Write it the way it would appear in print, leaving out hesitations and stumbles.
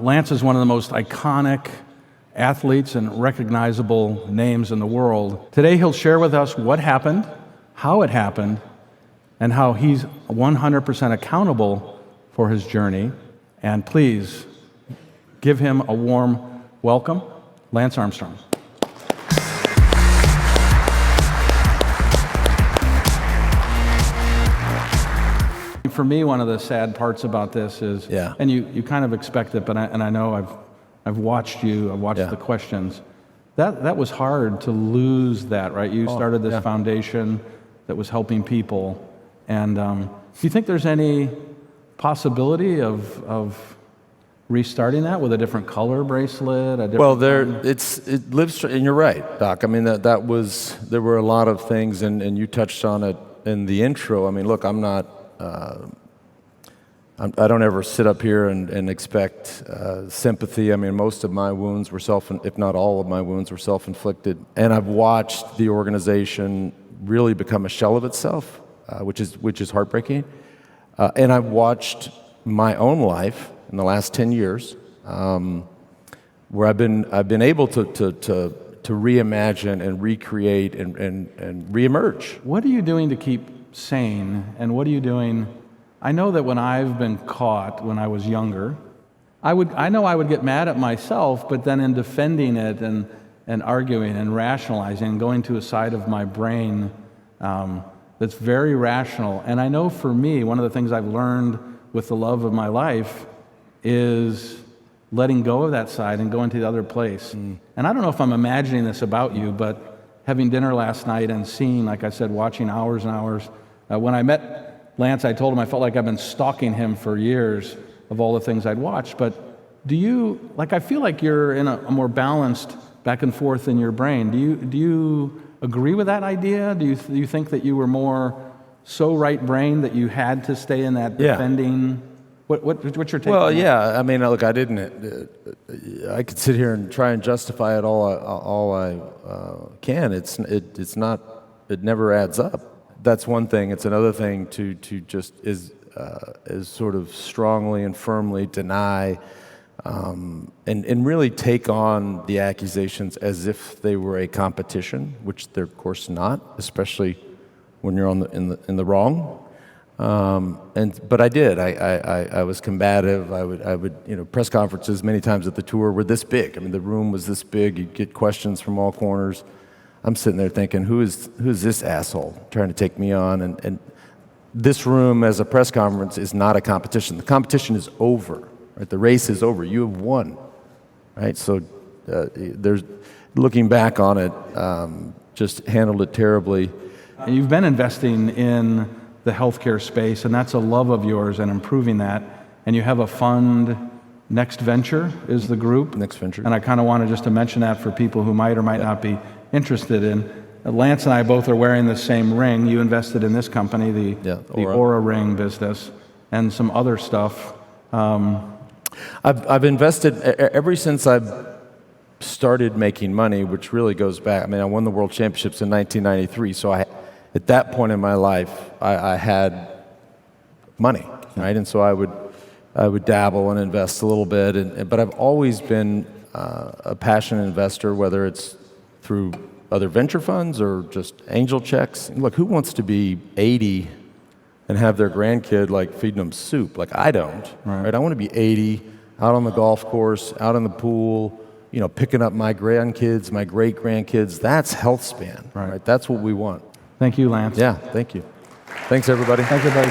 Lance is one of the most iconic athletes and recognizable names in the world. Today he'll share with us what happened, how it happened, and how he's 100% accountable for his journey. And please give him a warm welcome, Lance Armstrong. For me, one of the sad parts about this is, and you kind of expect it, but I know I've watched you, I've watched the questions. That was hard to lose that, right? You started this foundation that was helping people, and do you think there's any possibility of restarting that with a different color bracelet? It lives, and you're right, Doc. I mean, there were a lot of things, and you touched on it in the intro. I mean, look, I'm not. I don't ever sit up here and expect sympathy. I mean, most of my wounds were if not all of my wounds were self-inflicted. And I've watched the organization really become a shell of itself, which is heartbreaking. And I've watched my own life in the last 10 years, where I've been able to reimagine and recreate and reemerge. What are you doing to keep sane, and what are you doing? I know that when I've been caught when I was younger, I know I would get mad at myself, but then in defending it and arguing and rationalizing and going to a side of my brain that's very rational. And I know for me, one of the things I've learned with the love of my life is letting go of that side and going to the other place. And I don't know if I'm imagining this about you, but having dinner last night and seeing, like I said, watching hours and hours. When I met Lance, I told him I felt like I've been stalking him for years of all the things I'd watched. But I feel like you're in a more balanced back and forth in your brain. Do you agree with that idea? Do you think that you were more so right-brained that you had to stay in that defending? What's your take? Well, yeah. I mean, look, I I could sit here and try and justify it all I can. It's not. It never adds up. That's one thing. It's another thing to just is sort of strongly and firmly deny and really take on the accusations as if they were a competition, which they're of course not, especially when you're in the wrong. But I did. I was combative. I would press conferences many times at the tour were this big. I mean, the room was this big. You'd get questions from all corners. I'm sitting there thinking, who is this asshole trying to take me on? And this room as a press conference is not a competition. The competition is over. Right? The race is over. You have won. Right? So there's looking back on it, just handled it terribly. And you've been investing in the healthcare space, and that's a love of yours and improving that. And you have a fund, Next Venture is the group. Next Venture. And I kind of wanted just to mention that for people who might or might not be interested in. Lance and I both are wearing the same ring. You invested in this company, the Aura ring business, and some other stuff. I've invested ever since I've started making money, which really goes back. I mean, I won the World Championships in 1993, so at that point in my life, I had money, right? And so I would dabble and invest a little bit, but I've always been a passionate investor, whether it's through other venture funds or just angel checks. Look, who wants to be 80 and have their grandkid like feeding them soup? Like I don't, right? I want to be 80, out on the golf course, out in the pool, picking up my grandkids, my great grandkids. That's health span, right? That's what we want. Thank you, Lance. Yeah, thank you. Thanks, everybody. Thanks, everybody.